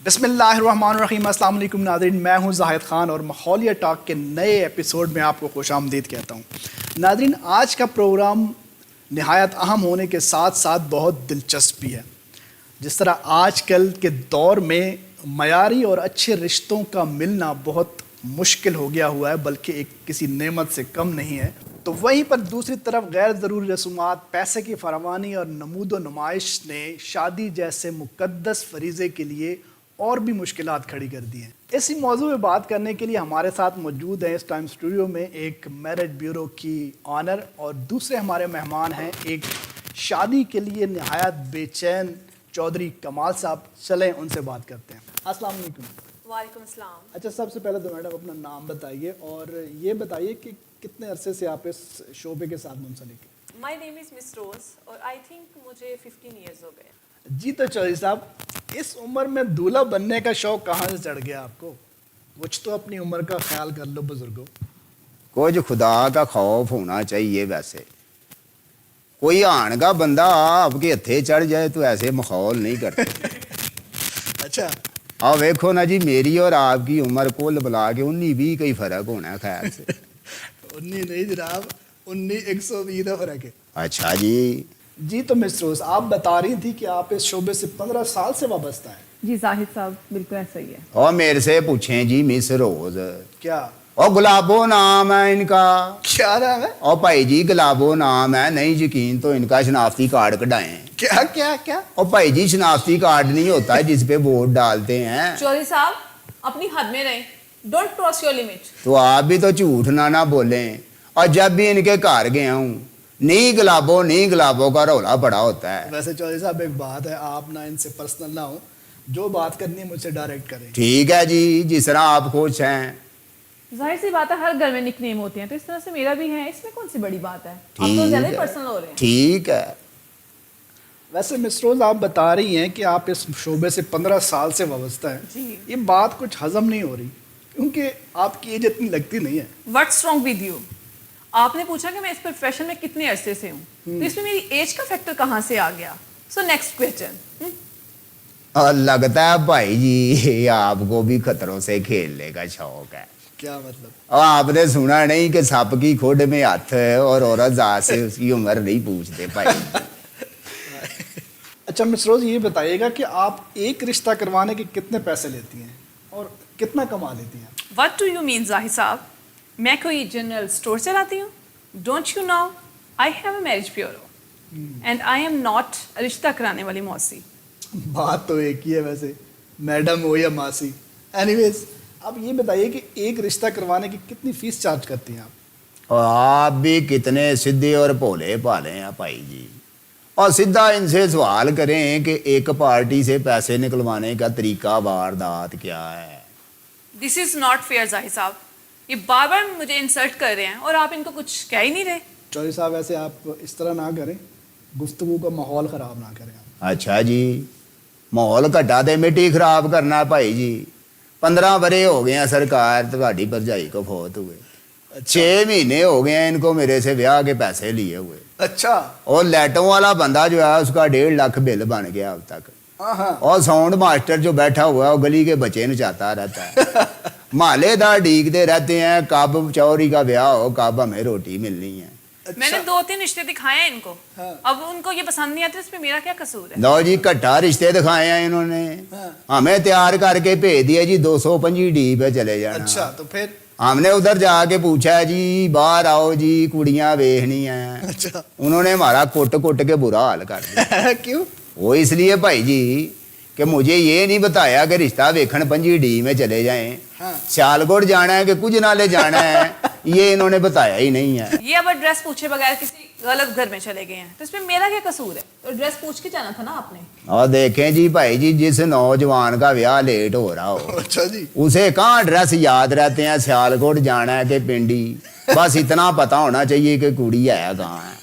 बिस्मिल्लाहिर्रहमानिर्रहीम। अस्सलाम वालेकुम नाज़रीन, मैं हूं ज़ाहिद ख़ान और माहौलिया टॉक के नए एपिसोड में आपको खुशामदीद कहता हूं। नाज़रीन, आज का प्रोग्राम नहायत अहम होने के साथ साथ बहुत दिलचस्प भी है। जिस तरह आजकल के दौर में मयारी और अच्छे रिश्तों का मिलना बहुत मुश्किल हो गया हुआ है, बल्कि एक किसी नेमत से कम नहीं है, तो वहीं पर दूसरी तरफ गैर ज़रूरी रसूमात, पैसे की फरावानी और नमूदो नुमाइश ने शादी जैसे मुक़द्दस फरीज़े के लिए और भी मुश्किलात खड़ी कर दी हैं। इसी मौजू में बात करने के लिए हमारे साथ मौजूद हैं इस टाइम स्टूडियो में एक मैरिज ब्यूरो की ऑनर, और दूसरे हमारे मेहमान हैं एक शादी के लिए नहायत बेचैन चौधरी कमाल साहब। चलें उनसे बात करते हैं। अस्सलाम वालेकुम। वालेकुम अस्सलाम। अच्छा, सबसे पहले तो मैडम अपना नाम बताइए और ये बताइए कि कितने अरसे से आप इस शोबे के साथ मुंसलिक हैं? माय नेम इज़ मिस रोज़ और आई थिंक मुझे 15 इयर्स हो गए। जी, तो चौधरी साहब, इस उम्र में दूल्हा बनने का शौक कहाँ से चढ़ गया आपको? कुछ तो अपनी उम्र का ख्याल कर लो बुजुर्गों। कुछ खुदा का खौफ होना चाहिए। वैसे कोई आन का बंदा आपके हथे चढ़ जाए तो ऐसे माहौल नहीं करते। अच्छा, अब देखो ना जी, मेरी और आपकी उम्र कुल बुला के 19-20 का ही फर्क होना है ख्याल से। 19 नहीं जनाब, 19-120 का फर्क है। अच्छा जी। जी, तो मिस रोज, आप बता रही थी कि आप इस शोबे से 15 साल से वाबस्ता हैं। जी जाहिद साहब, बिल्कुल ऐसा ही है। और मेरे से पूछें जी मिस रोज, क्या? और गुलाबो नाम है इनका। क्या नाम है? और भाई जी गुलाबो नाम है, नहीं यकीन तो इनका शनाख्ती कार्ड कढ़ाएं। क्या क्या क्या? और भाई जी शनाख्ती कार्ड नहीं होता है जिस पे वोट डालते हैं। चौधरी साहब, अपनी हद में रहें, डोंट क्रॉस योर लिमिट। तो आप भी तो झूठ ना बोलें। और जब भी इनके घर गया हूँ, नहीं गुलाबो का रौला बड़ा होता है। वैसे चौधरी साहब, एक बात है, आप ना इनसे पर्सनल ना हो, जो बात करनी है मुझसे डायरेक्ट करें। ठीक है जी, जिस तरह आप खुश हैं। जाहिर सी बात है, हर घर में निकनेम होते हैं, तो इस तरह से मेरा भी है, इसमें कौन सी बड़ी बात है? आप तो ज्यादा ही पर्सनल हो रहे हैं। ठीक है। वैसे मिस रोज, आप बता रही हैं कि आप इस शोबे से 15 साल से वाबस्ता हैं। जी। ये बात कुछ हजम नहीं हो रही, क्योंकि आपकी एज इतनी लगती नहीं है। What's wrong with you? आपने पूछा कि मैं इस प्रोफेशन में कितने अरसे से हूँ, तो इसमें मेरी एज का फैक्टर कहाँ से आ गया? So next question. और लगता है भाई जी आपको भी खतरों से खेलने का शौक है। क्या मतलब? और आपने सुना नहीं कि सांप की खोड में हाथ है और औरत जात से उसकी उम्र नहीं पूछते भाई। अच्छा मिस रोज, ये बताइएगा कि आप एक रिश्ता करवाने के कितने पैसे लेती हैं और कितना कमा लेती हैं? What do you mean Zahid साहब? मैं कोई जनरल स्टोर चलाती हूँ? Don't you know I have a marriage bureau and I am not रिश्ता कराने वाली मौसी। बात तो एक ही है वैसे, मैडम हो या मासी। एनीवेज, आप ये बताइए कि एक रिश्ता करवाने की कितनी फीस चार्ज करती हैं आप? और आप भी कितने सीधे और भोले भाले हैं भाई जी। और सीधा इनसे सवाल करें कि एक पार्टी से पैसे निकलवाने का तरीका वारदात क्या है? This is not fair Zahid साहब, ये बार बार मुझे इंसल्ट कर रहे हैं और आप इनको कुछ कह ही नहीं रहे। चौधरी साहब, ऐसे आप इस तरह ना करें, गुफ्तगू का माहौल ख़राब ना करें आप। अच्छा जी, माहौल घटा दे मिट्टी खराब करना भाई जी। 15 बरे हो गए हैं सरकार तुम्हारी भरजाई को फौत हुए। 6 महीने हो गए हैं इनको मेरे से ब्याह के पैसे लिए हुए। अच्छा। और लाइटों वाला बंदा जो है उसका 1.5 लाख बिल बन गया अब तक। हाँ। और साउंड मास्टर जो बैठा हुआ है वो गली के बच्चे नचाता रहता है। मालेदार डीकते रहते हैं कब चौरी का ब्याह हो, कब हमें रोटी मिलनी है। अच्छा। मैंने 2-3 रिश्ते दिखाए हैं इनको। हाँ। अब उनको ये पसंद नहीं आते, इसमें मेरा क्या कसूर है? लो जी, कट्टा रिश्ते दिखाए हैं इन्होंने। हाँ। हमें तैयार करके भेज दिया जी 225 डी पे चले जाना। अच्छा, तो फिर? हमने उधर जाके पूछा है जी बाहर आओ जी कुड़ियां वेखनी है। अच्छा। उन्होंने हमारा कुट के बुरा हाल कर दिया। क्यों? वो इसलिए भाई जी कि मुझे ये नहीं बताया कि रिश्ता वेखन 25 डी में चले जाएं। हाँ। सियालकोट जाना है कि कुछ नाले जाना है ये इन्होंने बताया ही नहीं है। ये अब एड्रेस पूछे बगैर किसी गलत घर में चले गए हैं, तो इसमें मेरा क्या कसूर है? तो एड्रेस पूछ के जाना था ना आपने। और देखें जी भाई जी, जिस नौजवान का ब्याह लेट हो रहा हो अच्छा जी। उसे कहाँ एड्रेस याद रहते हैं सियालकोट जाना है कि पिंडी। बस इतना पता होना चाहिए कि कुड़ी है कहाँ है।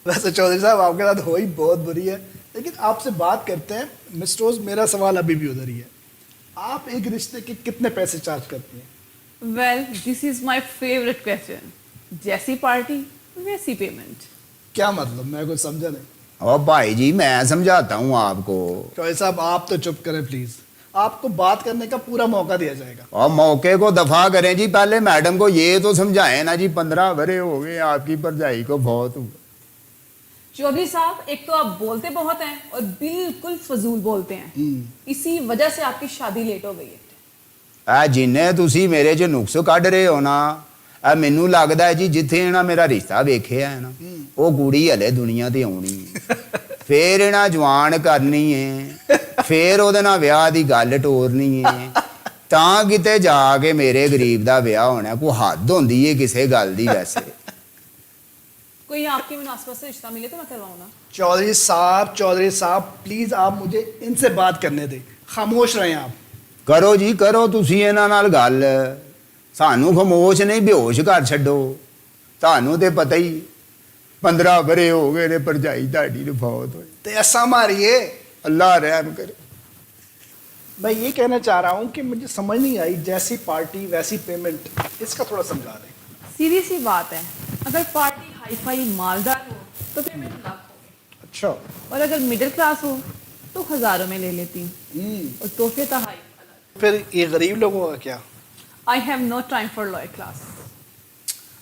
वैसे चौधरी साहब, आपके साथ हो ही बहुत बुरी है, लेकिन आपसे बात करते हैं। मिस रोज, मेरा सवाल अभी भी उधर ही है, आप एक रिश्ते के कितने पैसे चार्ज करती हैं? Well, this is my favourite question. जैसी पार्टी वैसी पेमेंट। क्या मतलब? मैं कुछ समझा नहीं। اور بھائی جی میں سمجھاتا ہوں آپ کو. شوائب صاحب آپ تو چپ کریں پلیز, آپ کو بات کرنے کا پورا موقع دیا جائے گا. اور موقع کو دفاع کریں جی, پہلے میڈم کو یہ تو سمجھائیں نا جی, 15 برے ہو گئے آپ کی بھرجائی کو بہت. چودھری صاحب ایک تو آپ بولتے بہت ہیں اور بالکل فضول بولتے ہیں, اسی وجہ سے آپ کی شادی لیٹ ہو گئی ہے. جنہیں تسی میرے چ نقص کਢ رہے ہو نا, مینوں لگدا ہے جی جتھے انہاں میرا رشتہ ویکھیا ہے نا وہ کڑی ہلے دنیا تے آنی ہے, پھر انہاں جوان کرنی ہے, پھر وہ ویاہ دی گل ٹورنی ہے, تاں کتے جا کے میرے غریب دا ویاہ ہونا. کوئی حد ہوندی ہے کسے گل دی ویسے. کوئی آپ کی مناسبت سے رشتہ ملے تو میں کرواؤں نا. چودھری صاحب پلیز آپ مجھے ان سے بات کرنے دیں, خاموش رہیں آپ. کرو جی کرو تسی انہاں نال گل, سانوں خاموش نہیں بےہوش کر چھڈو. تانوں تے پتہ ہی 15 برے ہو گئے نے بھرجائی تہاڈی نوں فوت ہوئے. تو ایسا ماریے. اللہ رحم کرے. میں یہ کہنا چاہ رہا ہوں کہ مجھے سمجھ نہیں آئی, جیسی پارٹی ویسی پیمنٹ, اس کا تھوڑا سمجھا دیں. سیدھی سی بات ہے, اگر پارٹی ہائی فائی مالدار ہو تو پیمنٹ لاکھ ہوگی, اچھا. اور اگر مڈل کلاس ہو تو ہزاروں میں لے لیتی ہوں, اور تحفے تحائف الگ. پھر یہ غریب لوگوں کا کیا؟ I have no time for lower class.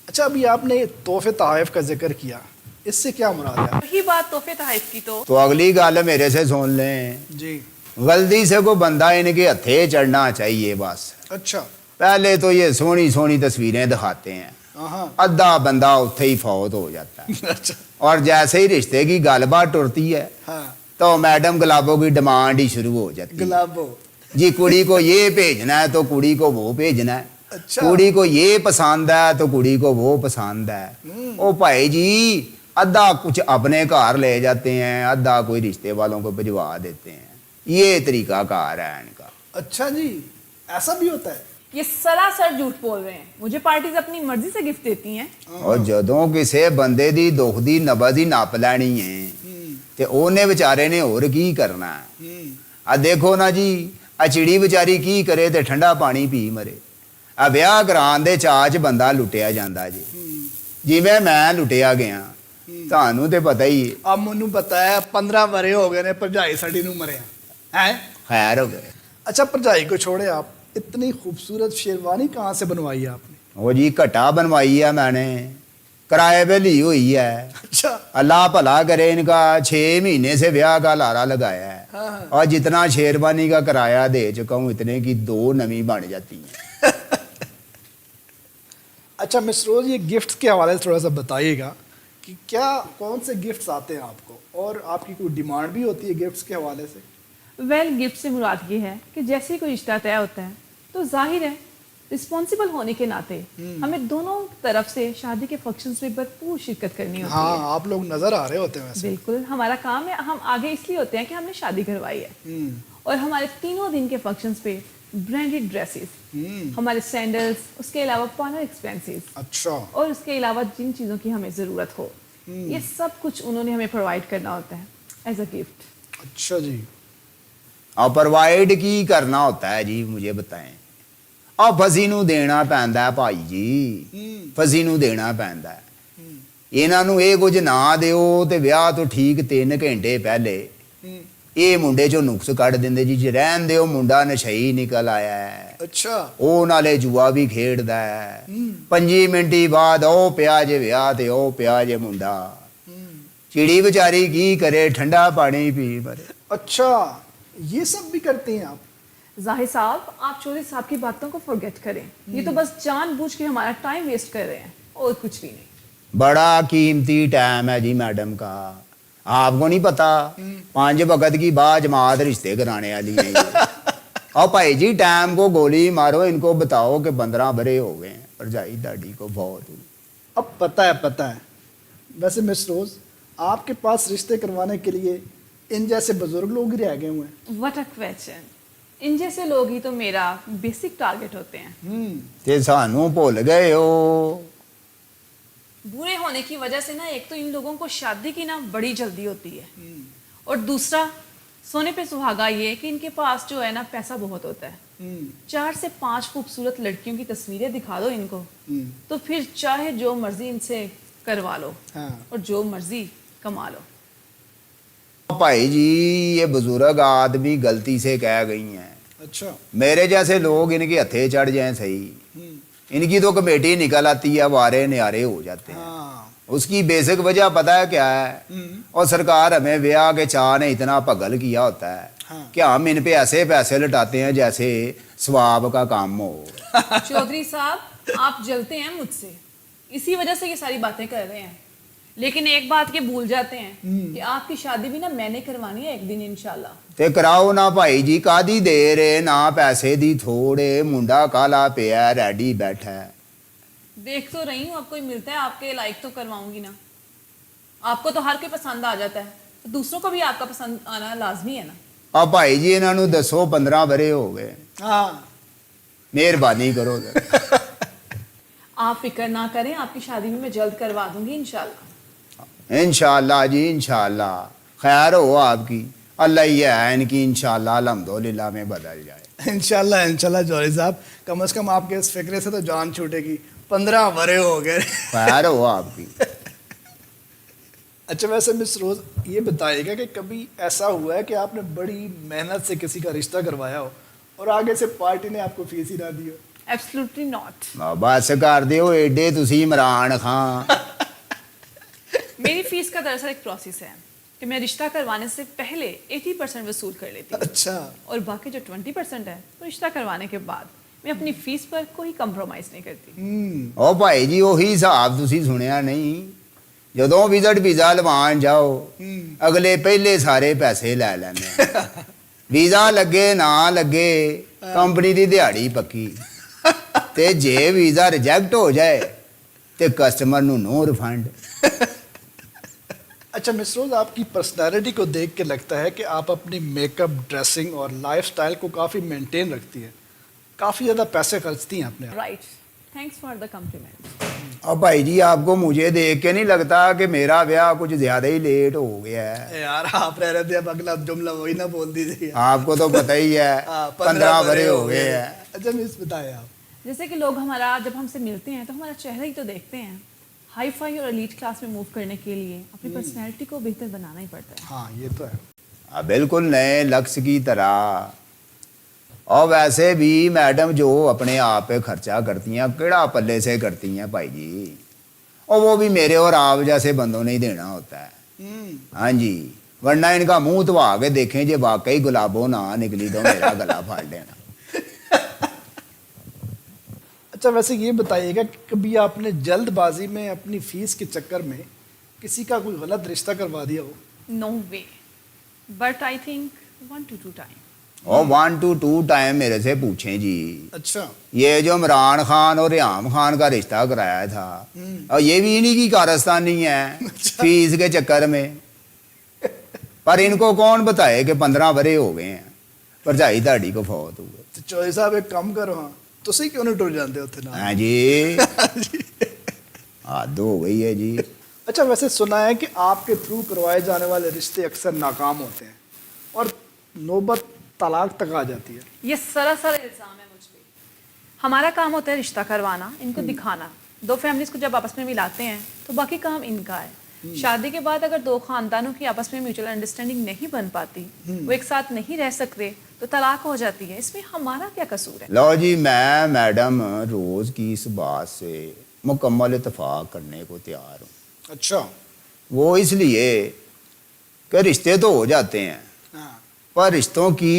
اچھا ابھی آپ نے تحفے تحائف کا ذکر کیا, اس سے کیا مراد ہے؟ رہی بات تحفے تحائف کی تو اگلی گل میرے سے سن لیں. جی. غلطی سے کوئی بندہ ان کے ہتھے چڑھنا چاہیے بس. اچھا. پہلے تو یہ سونی سونی تصویریں دکھاتے ہیں, ہاں. ادھا بندہ اتھے ہی فوت ہو جاتا ہے. اچھا. اور جیسے ہی رشتے کی گل بات ٹرتی ہے ہاں. تو میڈم گلابوں کی ڈیمانڈ ہی شروع ہو جاتی ہے. گلابو. جی کڑی کو یہ بھیجنا ہے تو کڑی کو وہ بھیجنا ہے, اچھا. کڑی کو یہ پسند ہے تو کڑی کو وہ پسند ہے. او بھائی جی ادھا کچھ اپنے گھر لے جاتے ہیں, ادھا کوئی رشتے والوں کو بھجوا دیتے ہیں. یہ طریقہ کار ہے ان کا. اچھا جی, ایسا بھی ہوتا ہے؟ یہ سراسر جھوٹ بول رہے ہیں. مجھے پارٹیز اپنی مرضی سے گفٹ دیتی ہیں, اور جدوں کسے بندے دی دکھ دی نبض ہی ناپ لینی ہے تے اونے بیچارے نے اور کی کرنا ہے. دیکھو نا جی, چڑی بیچاری کی کرے تے ٹھنڈا پانی پی مرے. ویاہ کران دے چاچ بندہ لٹیا جاندا جی, جویں میں لٹیا گیا. تانوں تے پتہ ہی ہے. اب مینوں پتا ہے 15 برے ہو گئے نے بھرجائی ساڈی نوں مریا ہیں. خیر ہو گئے. اچھا بھرجائی کو چھوڑے, آپ اتنی خوبصورت شیروانی کہاں سے بنوائی ہے آپ نے؟ وہ جی گھٹا بنوائی ہے میں نے, کرائے پہ لی ہوئی ہے. اچھا. اللہ بھلا کرے, ان کا 6 مہینے سے بیاہ کا لارا لگایا ہے. ہاں. اور جتنا شیروانی کا کرایہ دے چکا ہوں اتنے کی 2 نویں بن جاتی ہیں. اچھا مس روز, یہ گفٹس کے حوالے سے تھوڑا سا بتائیے گا کہ کیا کون سے گفٹس آتے ہیں آپ کو, اور آپ کی کوئی ڈیمانڈ بھی ہوتی ہے گفٹس کے حوالے سے؟ ویل گفٹ سے مراد یہ ہے کہ جیسے کوئی رشتہ طے ہوتا ہے تو ظاہر ہے رسپانسبل ہونے کے ناطے ہمیں دونوں طرف سے شادی کے فنکشنز میں بھرپور شرکت کرنی ہوتی ہے. ہاں آپ لوگ نظر آ رہے ہوتے ہیں ویسے. بالکل, ہمارا کام ہے, ہم آگے اس لیے ہوتے ہیں کہ ہم نے شادی کروائی ہے, اور ہمارے 3 دن کے فنکشنز پہ برانڈیڈ ڈریسز, ہمارے سینڈلز, اس کے علاوہ پارلر ایکسپینسز, اچھا, اور اس کے علاوہ جن چیزوں کی ہمیں ضرورت ہو, یہ سب کچھ انہوں نے ہمیں پرووائڈ کرنا ہوتا ہے ایز اے گفٹ. اچھا جی. اور پرووائڈ کی کرنا ہوتا ہے جی مجھے بتائیں. اور فسی نو دینا پیندا ہے بھائی جی, فسی نو دینا پیندا ہے. انہاں نو یہ کچھ نہ دیو تے ویاہ تو ٹھیک 3 گھنٹے پہلے یہ منڈے چوں نقص کਢ دیندے جی, رہن دیو منڈا نشئی نکل آیا ہے. اچھا. او نالے جوا بھی کھیڈدا ہے. 5 منٹی بعد او پیا جے ویاہ تے او پیا جے منڈا. چڑی بیچاری کی کرے, ٹھنڈا پانی پی مرے. اچھا یہ سب بھی کرتے ہیں آپ؟ ظاہر صاحب, آپ چودھری صاحب کی باتوں کو فورگیٹ کریں, یہ تو بس جان بوجھ کے ہمارا ٹائم ویسٹ کر رہے ہیں اور کچھ بھی نہیں. بڑا قیمتی ٹائم ہے جی میڈم کا, آپ کو نہیں پتا 5 وقت کی با جماعت رشتے کرانے والی ہے. اور بھائی جی ٹائم کو گولی مارو, ان کو بتاؤ کہ 15 برے ہو گئے ہیں, بھرجائی تہاڈی کو بہت ہوئی. اب پتہ ہے. ویسے مس روز, آپ کے پاس رشتے کروانے کے لیے ان جیسے بزرگ لوگ ہی رہ گئے ہوئے ہیں. What a question. ان جیسے لوگ ہی تو میرا بیسک ٹارگٹ ہوتے ہیں. تے سانوں بھول گئے ہو. برے ہونے کی وجہ سے نا, ایک تو ان لوگوں کو شادی کی نا بڑی جلدی ہوتی ہے, اور دوسرا سونے پہ سہاگا یہ کہ ان کے پاس جو ہے نا پیسہ بہت ہوتا ہے. 4 سے 5 خوبصورت لڑکیوں کی تصویریں دکھا دو ان کو, تو پھر چاہے جو مرضی ان سے کروا لو, اور جو مرضی کما لو. भाई जी ये बुजुर्ग आदमी गलती से कह गई हैं, अच्छा। मेरे जैसे लोग इनके हथे चढ़ जाएं सही, इनकी तो कमेटी निकल आती है, वारे न्यारे हो जाते हैं। हाँ। उसकी बेसिक वजह पता है क्या है? और सरकार हमें ब्याह के चाह ने इतना पगल किया होता है हाँ। कि हम इन पे ऐसे पैसे लटाते हैं जैसे स्वाब का काम हो। चौधरी साहब आप जलते हैं मुझसे, इसी वजह से ये सारी बातें कर रहे हैं, लेकिन एक बात के भूल जाते हैं कि आपकी शादी भी ना मैंने करवानी है एक दिन इंशाल्लाह। ते कराओ ना भाई जी, कादी देर है ना, पैसे दी थोड़े, मुंडा काला पिया रेडी बैठा है। देख तो रही हूँ, अब कोई मिलता है आपके लायक तो करवाऊंगी ना। आपको तो हर कोई पसंद आ जाता है, तो दूसरों को भी आपका पसंद आना लाजमी है ना। अब भाई जी इन्हों दसो 15 बरे हो गए, हाँ। मेहरबानी करो। आप फिक्र ना करें, आपकी शादी भी मैं जल्द करवा दूंगी इंशाल्लाह। इंशाल्लाह जी इंशाल्लाह, खैर हो आपकी, अल्लाह ही है इनकी, इंशाल्लाह अल्हम्दुलिल्लाह में बदल जाए। इंशाल्लाह इंशाल्लाह चौधरी साहब, कम से कम आपके इस फिक्रे से तो जान छूटेगी। 15 बड़े हो गए। खैर हो आपकी। अच्छा, वैसे मिस रोज ये बताइएगा कि कभी ऐसा हुआ है कि आपने बड़ी मेहनत से किसी का रिश्ता करवाया हो और आगे से पार्टी ने आपको फीस ही ना दी हो? Absolutely not. बस कर दियो एडे तुसी इमरान खान। मेरी फीस का दरअसल एक प्रोसेस है कि मैं रिश्ता करवाने से पहले 80% वसूल कर लेती हूँ, अच्छा। और बाकी जो 20% है वो रिश्ता करवाने के बाद मैं अपनी फीस पर कोई कंप्रोमाइज नहीं करती। ओ भाई जी ਉਹੀ ਹਿਸਾਬ ਤੁਸੀਂ ਸੁਣਿਆ ਨਹੀਂ, ਜਦੋਂ ਵਿਜ਼ਟ ਵੀਜ਼ਾ ਲਵਾਉਣ ਜਾਓ ਅਗਲੇ ਪਹਿਲੇ ਸਾਰੇ ਪੈਸੇ ਲੈ ਲੈਂਦੇ ਆ, ਵੀਜ਼ਾ ਲੱਗੇ ਨਾ ਲੱਗੇ ਕੰਪਨੀ ਦੀ ਦਿਹਾੜੀ ਪੱਕੀ, ਤੇ ਜੇ ਵੀਜ਼ਾ ਰਿਜੈਕਟ ਹੋ ਜਾਏ ਤੇ ਕਸਟਮਰ ਨੂੰ ਨੋ ਰਿਫੰਡ। अच्छा मिस रोज, आपकी पर्सनालिटी को देख के लगता है कि आप अपनी मेकअप, ड्रेसिंग और लाइफस्टाइल को काफ़ी मेंटेन रखती हैं, काफ़ी ज़्यादा पैसे खर्चती हैं अपने आप। Right, thanks for the complement. अब भाई जी आपको मुझे देख के नहीं लगता कि मेरा ब्याह कुछ ज़्यादा ही लेट हो गया है? यार आप रह रहे थे, अब अगला जुमला वही ना बोल दीजिए। आपको तो पता ही है 15 बरे हो गए हैं। अच्छा मिस बताए आप। जैसे कि लोग हमारा जब हमसे मिलते हैं तो हमारा चेहरा ही तो देखते हैं। हाई फाई और एलीट क्लास में मूव करने के लिए अपनी पर्सनैलिटी को बेहतर बनाना ही पड़ता है। हाँ ये तो है। बिल्कुल नए लक्ष्य की तरह। और वैसे भी मैडम जो अपने आप पे खर्चा करती हैं, केड़ा पल्ले से करती हैं भाई जी, और वो भी मेरे और आप जैसे बंदों ने ही देना होता है। हाँ जी, वरना इनका मुंह धवा के देखें जे वाकई गुलाबो ना निकली तो मेरा गला फाड़ लेना। अच्छा वैसे ये बताइएगा कि कभी आपने जल्दबाजी में अपनी फीस के चक्कर में किसी का कोई गलत रिश्ता करवा दिया हो? No way, but I think 1 to 2 time. और 1 to 2 टाइम मेरे से पूछें जी। अच्छा। ये जो इमरान खान और रियाम खान का रिश्ता कराया था, और ये भी इन्हीं की कारस्तानी है फीस के चक्कर में। पर इनको कौन बताए कि 15 बरे हो गए हैं, भरजाई धाड़ी को फौत हुए। तो चौधरी साहब एक काम करो, हाँ तुसी क्यों नहीं टुर जाते होते ना? हाँ जी, हद हो गई है जी। अच्छा वैसे सुना है कि आपके थ्रू करवाए जाने वाले रिश्ते अक्सर नाकाम होते हैं और नौबत तलाक तक आ जाती है। ये सरासर इल्जाम है मुझ पे। हमारा काम होता है रिश्ता करवाना, इनको दिखाना। दो फैमिलीज को जब आपस में मिलाते हैं तो बाकी काम इनका है। शादी के बाद अगर दो खानदानों की आपस में म्यूचुअल अंडरस्टैंडिंग नहीं बन पाती, वो एक साथ नहीं रह सकते, तो तलाक हो जाती है। इसमें हमारा क्या कसूर है? लो जी, मैं मैडम रोज की इस बात से मुकम्मल इत्तेफाक करने को तैयार हूँ। अच्छा। वो इसलिए कि रिश्ते तो हो जाते हैं, हाँ। पर रिश्तों की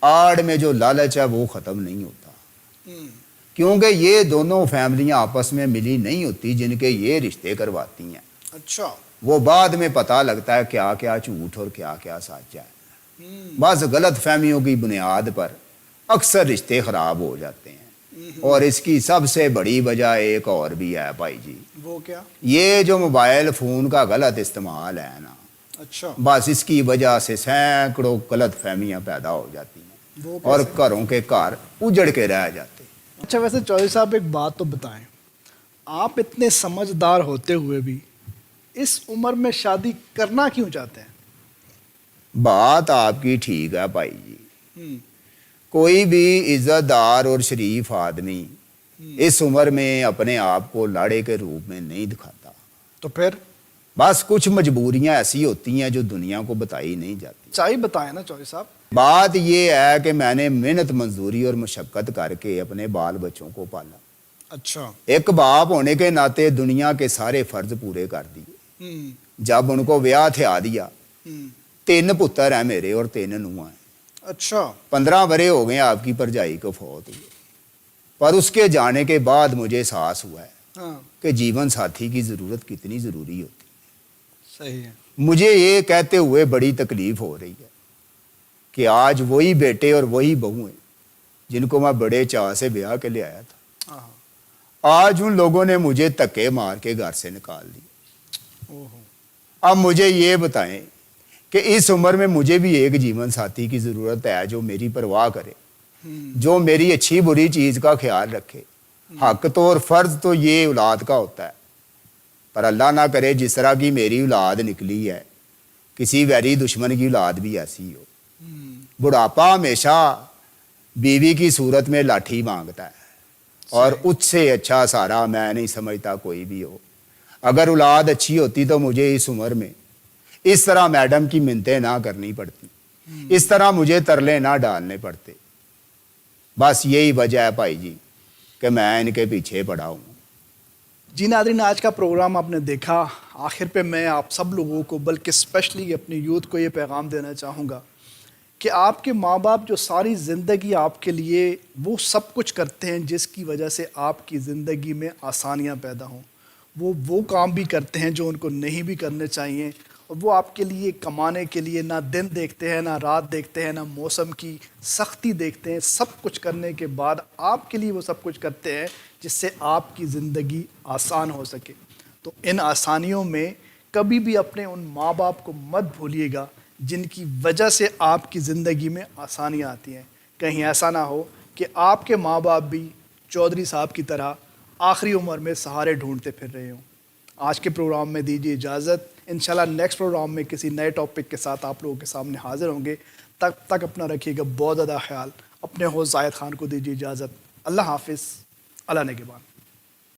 आड़ में जो लालच है वो ख़त्म नहीं होता। क्योंकि ये दोनों फैमिलियां आपस में मिली नहीं होती जिनके ये रिश्ते करवाती हैं। अच्छा। वो बाद में पता लगता है क्या क्या झूठ और क्या क्या सच है। बस गलत फहमियों की बुनियाद पर अक्सर रिश्ते ख़राब हो जाते हैं। और इसकी सबसे बड़ी वजह एक और भी है भाई जी। वो क्या? ये जो मोबाइल फ़ोन का गलत इस्तेमाल है ना, अच्छा। बस इसकी वजह से सैकड़ों गलत फहमियाँ पैदा हो जाती हैं वो और कैसे? घरों के घर उजड़ के रह जाते हैं। अच्छा वैसे चौधरी साहब एक बात तो बताएं, आप इतने समझदार होते हुए भी इस उम्र में शादी करना क्यों चाहते हैं? बात आपकी ठीक है भाई जी। कोई भी इज्जतदार और शरीफ आदमी इस उम्र में अपने आप को लाड़े के रूप में नहीं दिखाता। तो फिर? बस कुछ मजबूरियां ऐसी होती हैं जो दुनिया को बताई नहीं जाती। चाहे बताएं ना चौधरी साहब। बात ये है कि मैंने मेहनत मजदूरी और मशक्क़त करके अपने बाल बच्चों को पाला। अच्छा। एक बाप होने के नाते दुनिया के सारे फर्ज पूरे कर दिए। जब उनको ब्याह थिया दिया, 3 पुत्र हैं मेरे और 3 नूंहां हैं। अच्छा। 15 बरे हो गए आपकी भरजाई को फौत हुए, पर उसके जाने के बाद मुझे एहसास हुआ है हाँ, कि जीवन साथी की ज़रूरत कितनी ज़रूरी होती सही है। है। मुझे ये कहते हुए बड़ी तकलीफ़ हो रही है कि आज वही बेटे और वही बहू हैं जिनको मैं बड़े चाव से ब्याह के ले आया था, हाँ, आज उन लोगों ने मुझे धक्के मार के घर से निकाल दिया। ओहो। अब मुझे ये बताएं कि इस उम्र में मुझे भी एक जीवन साथी की ज़रूरत है जो मेरी परवाह करे, जो मेरी अच्छी बुरी चीज़ का ख्याल रखे। हक तो और फ़र्ज़ तो ये औलाद का होता है, पर अल्लाह ना करे जिस तरह की मेरी औलाद निकली है किसी वैरी दुश्मन की औलाद भी ऐसी हो। बुढ़ापा हमेशा बीवी की सूरत में लाठी मांगता है और उससे अच्छा सहारा मैं नहीं समझता कोई भी हो। अगर औलाद अच्छी होती तो मुझे इस उम्र में इस तरह मैडम की मिन्नतें ना करनी पड़ती, इस तरह मुझे तरले ना डालने पड़ते। बस यही वजह है भाई जी कि मैं इनके पीछे पड़ा हूँ। जी नाज़रीन, आज का प्रोग्राम आपने देखा। आखिर पे मैं आप सब लोगों को, बल्कि स्पेशली अपनी यूथ को ये पैगाम देना चाहूँगा कि आपके माँ बाप जो सारी ज़िंदगी आपके लिए वो सब कुछ करते हैं जिसकी वजह से आपकी ज़िंदगी में आसानियाँ पैदा हों। वो काम भी करते हैं जो उनको नहीं भी करने चाहिए, और वो आपके लिए कमाने के लिए ना दिन देखते हैं, ना रात देखते हैं, ना मौसम की सख्ती देखते हैं। सब कुछ करने के बाद आपके लिए वो सब कुछ करते हैं जिससे आपकी ज़िंदगी आसान हो सके। तो इन आसानियों में कभी भी अपने उन माँ बाप को मत भूलिएगा जिनकी वजह से आपकी ज़िंदगी में आसानियाँ आती हैं। कहीं ऐसा ना हो कि आपके माँ बाप भी चौधरी साहब की तरह आखिरी उम्र में सहारे ढूंढते फिर रहे हों। आज के प्रोग्राम में दीजिए इजाज़त। इंशाल्लाह नेक्स्ट प्रोग्राम में किसी नए टॉपिक के साथ आप लोगों के सामने हाजिर होंगे। तब तक अपना रखिएगा बहुत ज़्यादा ख्याल। अपने होस्ट ज़ाहिद खान को दीजिए इजाज़त। अल्लाह हाफिज़। अल्लाह निगहबान।